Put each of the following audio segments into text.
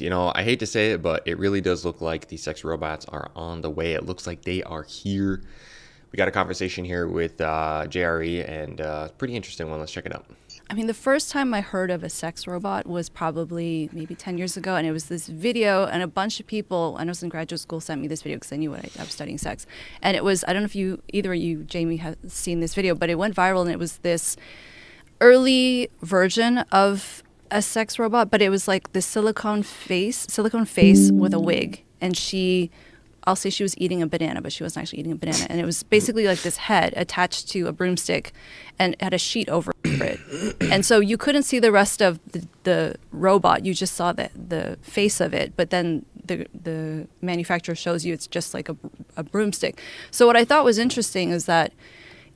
You know, I hate to say it, but it really does look like the sex robots are on the way. It looks like they are here. We got a conversation here with JRE, and pretty interesting one. Let's check it out. I mean, the first time I heard of a sex robot was probably maybe 10 years ago, and it was this video, and a bunch of people, I was in graduate school, sent me this video because I knew I was studying sex. And it was, I don't know if either of you, Jamie, have seen this video, but it went viral, and it was this early version of a sex robot, but it was like the silicone face with a wig. And I'll say she was eating a banana, but she wasn't actually eating a banana. And it was basically like this head attached to a broomstick and had a sheet over it. And so you couldn't see the rest of the robot. You just saw the face of it. But then the manufacturer shows you it's just like a broomstick. So what I thought was interesting is that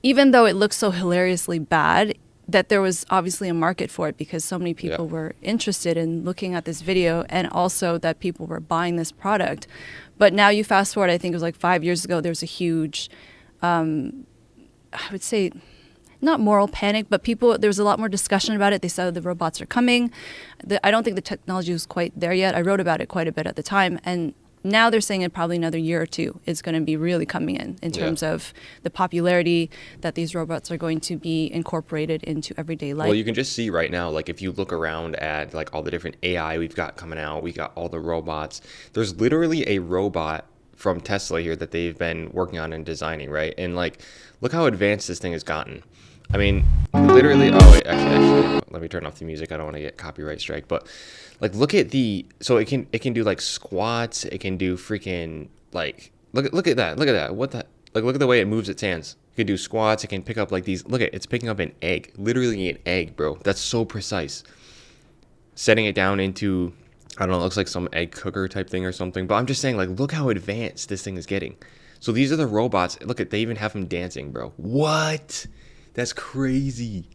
even though it looks so hilariously bad, that there was obviously a market for it because so many people were interested in looking at this video, and also that people were buying this product. But now you fast forward, I think it was like 5 years ago, there was a huge, I would say, not moral panic, but there was a lot more discussion about it. They said the robots are coming. I don't think the technology was quite there yet. I wrote about it quite a bit at the time. And now they're saying in probably another year or two, it's going to be really coming in terms of the popularity that these robots are going to be incorporated into everyday life. Well, you can just see right now, like if you look around at like all the different AI we've got coming out, we got all the robots. There's literally a robot from Tesla here that they've been working on and designing, right? And like, look how advanced this thing has gotten. I mean, literally, oh, wait, actually, let me turn off the music. I don't want to get copyright strike, but like, look at so it can do like squats. It can do freaking like, look at that. What the, like, look at the way it moves its hands. It can do squats. It can pick up like these, it's picking up an egg, literally an egg, bro. That's so precise. Setting it down into, I don't know, it looks like some egg cooker type thing or something. But I'm just saying, like, look how advanced this thing is getting. So these are the robots. Look at, they even have them dancing, bro. What? That's crazy.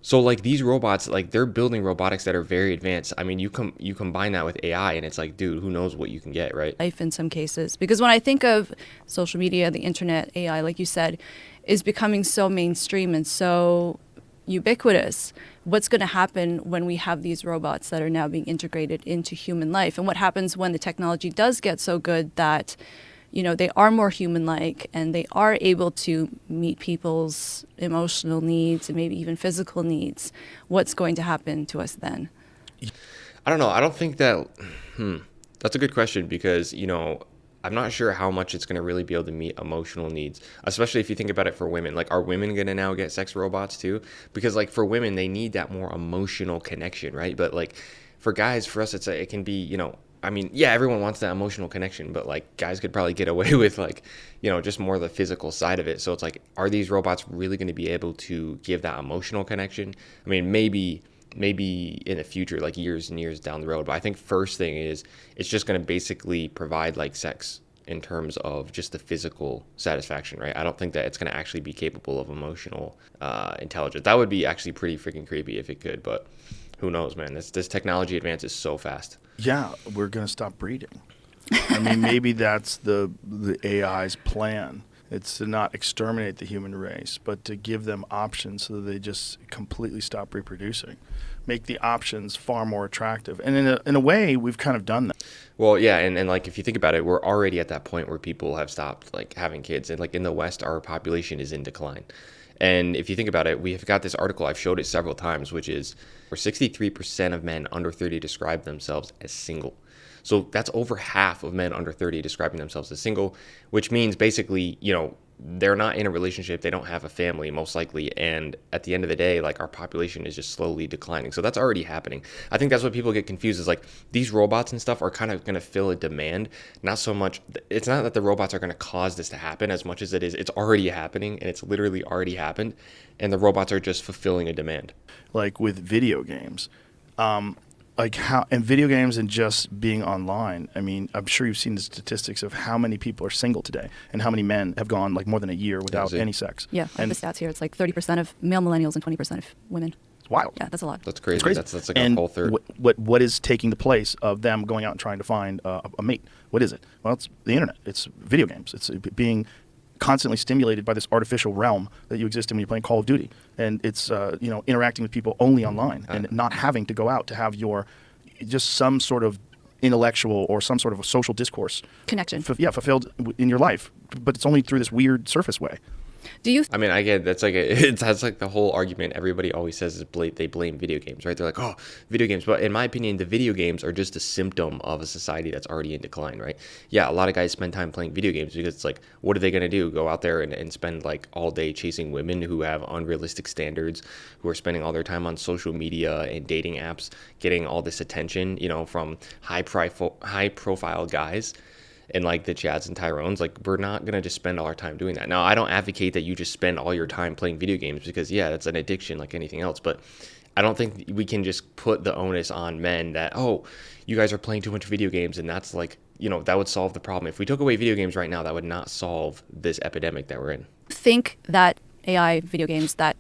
So like these robots, like they're building robotics that are very advanced. I mean, you combine that with AI and it's like, dude, who knows what you can get, right? Life in some cases. Because when I think of social media, the internet, AI, like you said, is becoming so mainstream and so ubiquitous. What's going to happen when we have these robots that are now being integrated into human life? And what happens when the technology does get so good that they are more human-like and they are able to meet people's emotional needs and maybe even physical needs? What's going to happen to us then? I don't know. I don't think that, that's a good question because, I'm not sure how much it's going to really be able to meet emotional needs, especially if you think about it for women. Like, are women going to now get sex robots too? Because like for women, they need that more emotional connection, right? But like for guys, for us, it can be, I mean, yeah, everyone wants that emotional connection, but like guys could probably get away with like, just more of the physical side of it. So it's like, are these robots really going to be able to give that emotional connection? I mean, maybe in the future, like years and years down the road. But I think first thing is it's just going to basically provide like sex in terms of just the physical satisfaction, right? I don't think that it's going to actually be capable of emotional intelligence. That would be actually pretty freaking creepy if it could, but who knows, man? This technology advances so fast. Yeah, we're going to stop breeding. I mean, maybe that's the AI's plan. It's to not exterminate the human race, but to give them options so that they just completely stop reproducing. Make the options far more attractive. And in a way, we've kind of done that. Well, yeah, and like if you think about it, we're already at that point where people have stopped like having kids. And like in the West, our population is in decline. And if you think about it, we have got this article, I've showed it several times, which is where 63% of men under 30 describe themselves as single. So that's over half of men under 30 describing themselves as single, which means basically, they're not in a relationship. They don't have a family, most likely. And at the end of the day, like our population is just slowly declining. So that's already happening. I think that's what people get confused is like these robots and stuff are kind of going to fill a demand. Not so much. It's not that the robots are going to cause this to happen as much as it is. It's already happening and it's literally already happened. And the robots are just fulfilling a demand. Like with video games. And video games and just being online. I mean, I'm sure you've seen the statistics of how many people are single today and how many men have gone like more than a year without any sex. Yeah, I have the stats here. It's like 30% of male millennials and 20% of women. It's wild. Yeah, that's a lot. That's crazy. It's crazy. That's like and a whole third. What is taking the place of them going out and trying to find a mate? What is it? Well, it's the internet. It's video games. It's being constantly stimulated by this artificial realm that you exist in when you're playing Call of Duty. And it's, interacting with people only online and not having to go out to have your just some sort of intellectual or some sort of a social discourse Connection. fulfilled in your life, but it's only through this weird surface way. Do you I mean, I get that's like the whole argument everybody always says is they blame video games, right? They're like, oh, video games. But in my opinion, the video games are just a symptom of a society that's already in decline, right? Yeah, a lot of guys spend time playing video games because it's like, what are they going to do? Go out there and spend like all day chasing women who have unrealistic standards, who are spending all their time on social media and dating apps, getting all this attention, from high profile guys. And like the Chads and Tyrones, like we're not going to just spend all our time doing that. Now, I don't advocate that you just spend all your time playing video games because, yeah, that's an addiction like anything else. But I don't think we can just put the onus on men that, oh, you guys are playing too much video games. And that's like, that would solve the problem. If we took away video games right now, that would not solve this epidemic that we're in. think that AI video games, that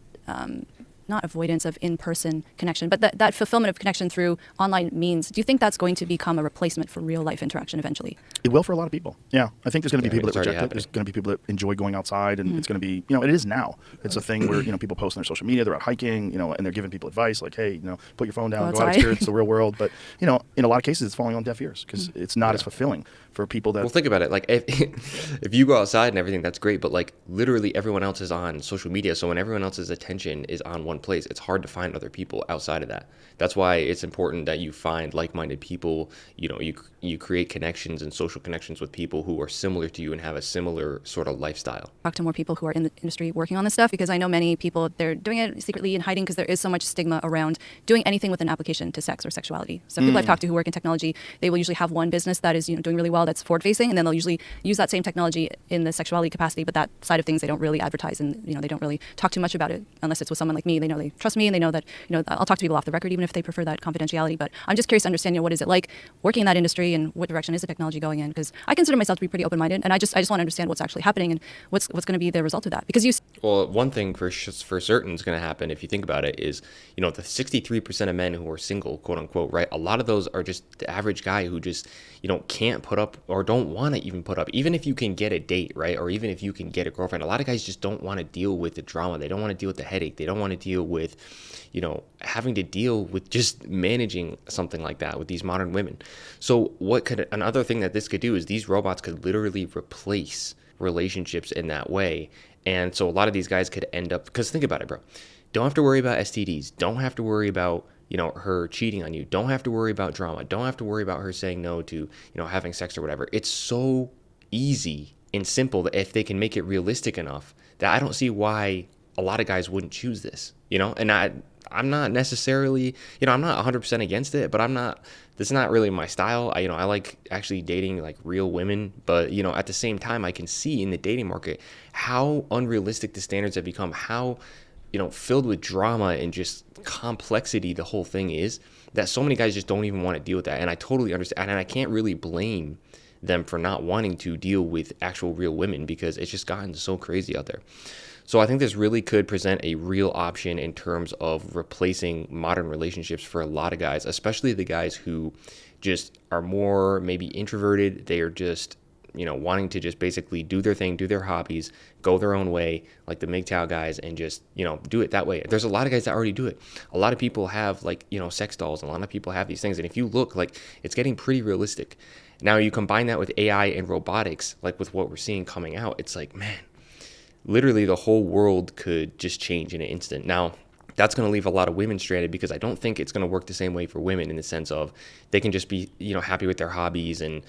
not avoidance of in-person connection, but that fulfillment of connection through online means, do you think that's going to become a replacement for real-life interaction eventually? It will for a lot of people. Yeah. I think there's going to be people that reject it. Happening. There's going to be people that enjoy going outside, and it's going to be, it is now. It's a thing where, people post on their social media, they're out hiking, and they're giving people advice like, hey, put your phone down, go out, experience the real world. But, in a lot of cases, it's falling on deaf ears because it's not as fulfilling for people that... Well, think about it. Like, if you go outside and everything, that's great. But, like, literally everyone else is on social media. So when everyone else's attention is on one place, it's hard to find other people outside of that. That's why it's important that you find like-minded people. You create connections and social connections with people who are similar to you and have a similar sort of lifestyle. Talk to more people who are in the industry working on this stuff, because I know many people, they're doing it secretly and hiding because there is so much stigma around doing anything with an application to sex or sexuality. So people I've talked to who work in technology, they will usually have one business that is doing really well, that's forward-facing, and then they'll usually use that same technology in the sexuality capacity, but that side of things they don't really advertise, and they don't really talk too much about it unless it's with someone like me. They know they trust me, and they know that I'll talk to people off the record even if they prefer that confidentiality. But I'm just curious to understand what is it like working in that industry, and what direction is the technology going in? Because I consider myself to be pretty open-minded, and I just want to understand what's actually happening and what's going to be the result of that. Because well, one thing for certain is going to happen if you think about it is, the 63% of men who are single, quote unquote, right? A lot of those are just the average guy who just, can't put up or don't want to even put up, even if you can get a date, right? Or even if you can get a girlfriend. A lot of guys just don't want to deal with the drama. They don't want to deal with the headache. They don't want to deal with, having to deal with just managing something like that with these modern women. So another thing that this could do is these robots could literally replace relationships in that way. And so a lot of these guys could end up, because think about it, bro. Don't have to worry about STDs. Don't have to worry about, her cheating on you. Don't have to worry about drama. Don't have to worry about her saying no to, having sex or whatever. It's so easy and simple that if they can make it realistic enough, that I don't see why a lot of guys wouldn't choose this, and I'm not necessarily, I'm not 100% against it, but this is not really my style. I like actually dating like real women, but at the same time, I can see in the dating market how unrealistic the standards have become, how, filled with drama and just complexity the whole thing is, that so many guys just don't even want to deal with that. And I totally understand, and I can't really blame them for not wanting to deal with actual real women, because it's just gotten so crazy out there. So I think this really could present a real option in terms of replacing modern relationships for a lot of guys, especially the guys who just are more maybe introverted. They are just, wanting to just basically do their thing, do their hobbies, go their own way, like the MGTOW guys, and just, do it that way. There's a lot of guys that already do it. A lot of people have like, sex dolls, and a lot of people have these things. And if you look, like, it's getting pretty realistic. Now you combine that with AI and robotics, like with what we're seeing coming out, it's like, man, literally the whole world could just change in an instant. Now, that's going to leave a lot of women stranded, because I don't think it's going to work the same way for women, in the sense of they can just be, happy with their hobbies and,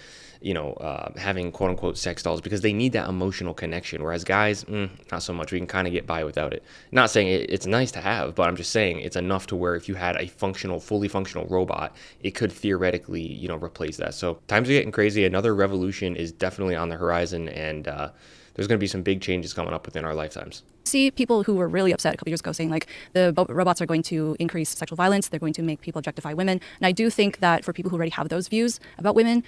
having quote unquote sex dolls, because they need that emotional connection. Whereas guys, not so much. We can kind of get by without it. Not saying it's nice to have, but I'm just saying it's enough to where if you had a fully functional robot, it could theoretically, replace that. So times are getting crazy. Another revolution is definitely on the horizon, and there's going to be some big changes coming up within our lifetimes. See people who were really upset a couple years ago saying like the robots are going to increase sexual violence, they're going to make people objectify women. And I do think that for people who already have those views about women,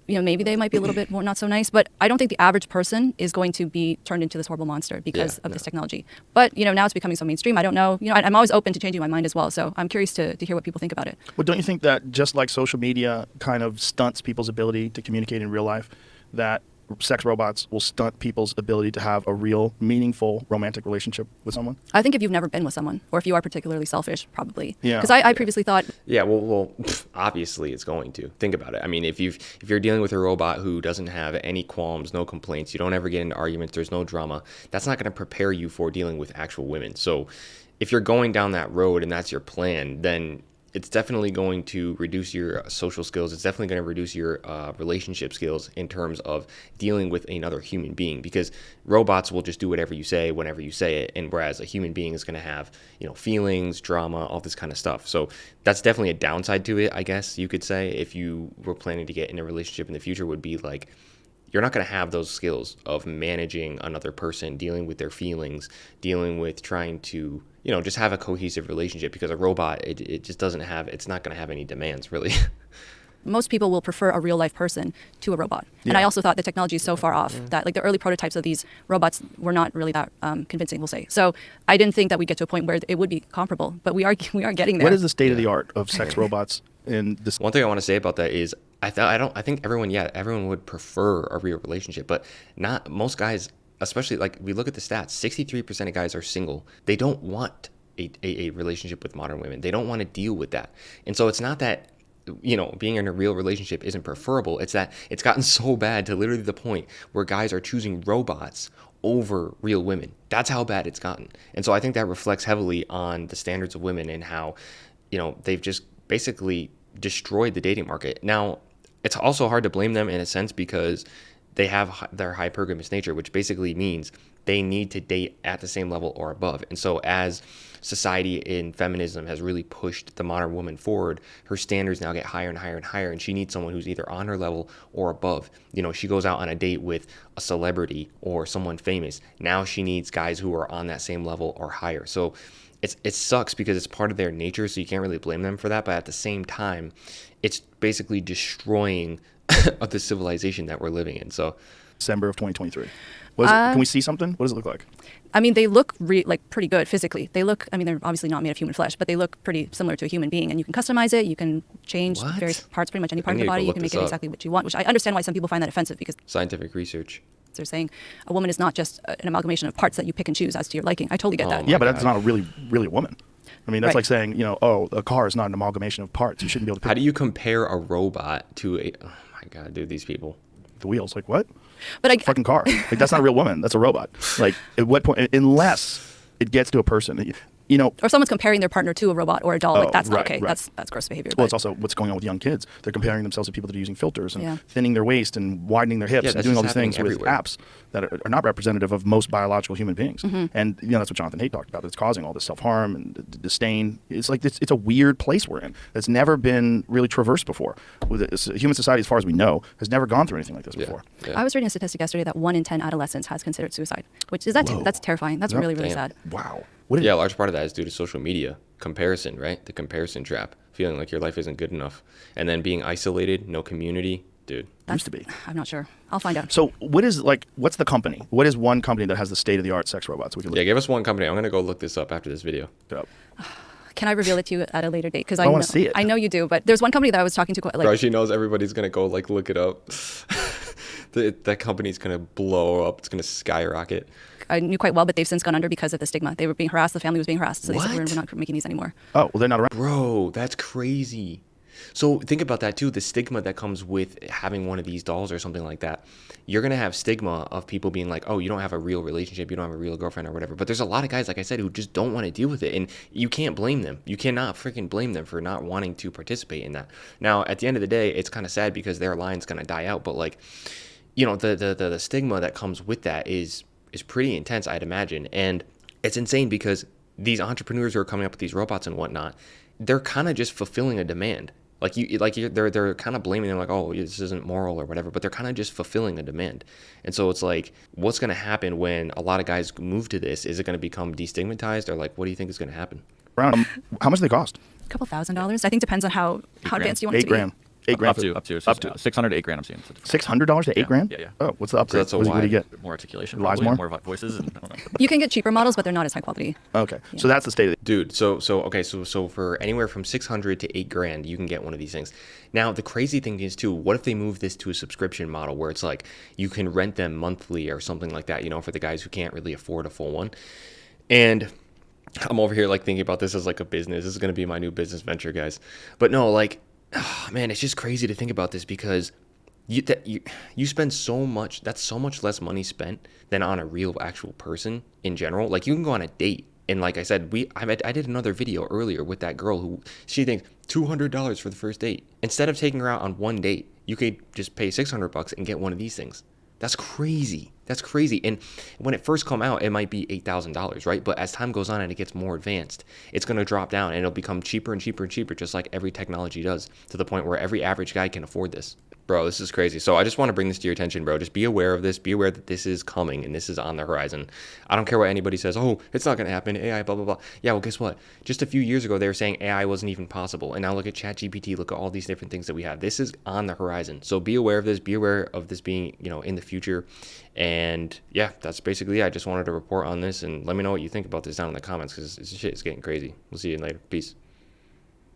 maybe they might be a little bit more not so nice, but I don't think the average person is going to be turned into this horrible monster because of this technology. But, now it's becoming so mainstream. I don't know. I'm always open to changing my mind as well. So I'm curious to hear what people think about it. Well, don't you think that just like social media kind of stunts people's ability to communicate in real life, that sex robots will stunt people's ability to have a real, meaningful, romantic relationship with someone? I think if you've never been with someone, or if you are particularly selfish, probably. Yeah. Because I previously thought, Yeah, well, obviously it's going to. Think about it. I mean, if you're dealing with a robot who doesn't have any qualms, no complaints, you don't ever get into arguments, there's no drama, that's not going to prepare you for dealing with actual women. So if you're going down that road and that's your plan, then it's definitely going to reduce your social skills. It's definitely going to reduce your relationship skills in terms of dealing with another human being, because robots will just do whatever you say whenever you say it, and whereas a human being is going to have, feelings, drama, all this kind of stuff. So that's definitely a downside to it, I guess you could say, if you were planning to get in a relationship in the future, would be like, you're not going to have those skills of managing another person, dealing with their feelings, dealing with trying to, just have a cohesive relationship, because a robot, it just doesn't have, it's not going to have any demands, really. most people will prefer a real life person to a robot. Yeah. And I also thought the technology is so far off that like the early prototypes of these robots were not really that convincing, we'll say. So I didn't think that we'd get to a point where it would be comparable, but we are getting there. What is the state of the art of sex robots in this? One thing I want to say about that is I think everyone would prefer a real relationship, but not most guys, especially like we look at the stats, 63% of guys are single. They don't want a relationship with modern women. They don't want to deal with that. And so it's not that, being in a real relationship isn't preferable. It's that it's gotten so bad to literally the point where guys are choosing robots over real women. That's how bad it's gotten. And so I think that reflects heavily on the standards of women and how, they've just basically destroyed the dating market. Now, it's also hard to blame them in a sense because they have their hypergamous nature, which basically means they need to date at the same level or above. And so as society in feminism has really pushed the modern woman forward, her standards now get higher and higher and higher, and she needs someone who's either on her level or above. She goes out on a date with a celebrity or someone famous. Now she needs guys who are on that same level or higher. So it sucks because it's part of their nature, so you can't really blame them for that. But at the same time, it's basically destroying the civilization that we're living in. So December of 2023. Can we see something? What does it look like? I mean, they look pretty good physically. They look, they're obviously not made of human flesh, but they look pretty similar to a human being, and you can customize it. You can change various parts, pretty much any part of the body. You can make it exactly what you want, which I understand why some people find that offensive, because scientific research. they're saying a woman is not just an amalgamation of parts that you pick and choose as to your liking. I totally get that. Yeah, but that's not a really a woman. I mean, that's Right. like saying, a car is not an amalgamation of parts. You shouldn't be able to pick How do you compare a robot to a... Oh my God, dude, these people. the wheels. Like, what? But Fucking car. Like, that's not a real woman. That's a robot. Like, at what point, unless it gets to a person, or someone's comparing their partner to a robot or a doll, like that's not right, okay. right. That's gross behavior. well, but- it's also what's going on with young kids. They're comparing themselves to people that are using filters and Yeah. thinning their waist and widening their hips Yeah, and that's doing all just these things happening with everywhere. apps that are not representative of most biological human beings. Mm-hmm. And that's what Jonathan Haidt talked about. It's causing all this self-harm and disdain. It's like it's a weird place we're in. It's never been really traversed before. Human society, as far as we know, has never gone through anything like this before. Yeah. I was reading a statistic yesterday that 1 in 10 adolescents has considered suicide, which is that's terrifying. That's Yep. really, really Damn. sad. Wow. Yeah, a large part of that is due to social media comparison, right? The comparison trap, feeling like your life isn't good enough, and then being isolated, no community, dude. Used to be. I'm not sure. I'll find out. So what's the company? What is one company that has the state-of-the-art sex robots? We can Yeah, look give us one company. I'm gonna go look this up after this video. it up. Can I reveal it to you at a later date? Because I wanna see it. I know you do, but there's one company that I was talking to. Bro, she knows everybody's gonna go look it up. That company's gonna blow up. It's gonna skyrocket. I knew quite well, but they've since gone under because of the stigma. They were being harassed. The family was being harassed. So they said, What? we're not making these anymore. Oh, well, they're not around. Bro, that's crazy. So think about that too, the stigma that comes with having one of these dolls or something like that. You're going to have stigma of people being like, oh, you don't have a real relationship, you don't have a real girlfriend or whatever. But there's a lot of guys, like I said, who just don't want to deal with it. And you can't blame them. You cannot freaking blame them for not wanting to participate in that. Now, at the end of the day, it's kind of sad because their line's going to die out. But the stigma that comes with that is pretty intense, I'd imagine. And it's insane because these entrepreneurs who are coming up with these robots and whatnot, they're kind of just fulfilling a demand. They're kind of blaming them like, oh, this isn't moral or whatever, but they're kind of just fulfilling a demand. And so it's like, what's going to happen when a lot of guys move to this? Is it going to become destigmatized, or what do you think is going to happen? How much do they cost? A couple $1,000s. I think depends on how advanced you want it to be. $8,000. 8 grand. Up to Up to $600 to $8 grand. I'm seeing. $600 to 8 grand. Yeah. Oh, what's the upgrade? that's a What do you wide- get? More articulation, Lies probably, more? more voices, and I don't know. You can get cheaper models, but they're not as high quality. Okay, so that's the state of the. Dude, so for anywhere from 600 to 8 grand, you can get one of these things. Now, the crazy thing is too, what if they move this to a subscription model where it's like you can rent them monthly or something like that, for the guys who can't really afford a full one. And I'm over here like thinking about this as like a business. This is going to be my new business venture, guys. But no, like, man, it's just crazy to think about this because you spend so much. That's so much less money spent than on a real actual person in general. Like you can go on a date. And like I said, I did another video earlier with that girl who she thinks $200 for the first date. Instead of taking her out on one date, you could just pay $600 and get one of these things. That's crazy. That's crazy. And when it first come out, it might be $8,000, right? But as time goes on and it gets more advanced, it's going to drop down and it'll become cheaper and cheaper and cheaper, just like every technology does, to the point where every average guy can afford this. Bro, this is crazy. So I just want to bring this to your attention, bro. Just be aware of this. Be aware that this is coming and this is on the horizon. I don't care what anybody says. Oh, it's not going to happen. AI, blah, blah, blah. Yeah, well, guess what? Just a few years ago, they were saying AI wasn't even possible. And now look at ChatGPT. Look at all these different things that we have. This is on the horizon. So be aware of this. Be aware of this being, in the future. And yeah, that's basically it. I just wanted to report on this and let me know what you think about this down in the comments because this shit is getting crazy. We'll see you later. Peace.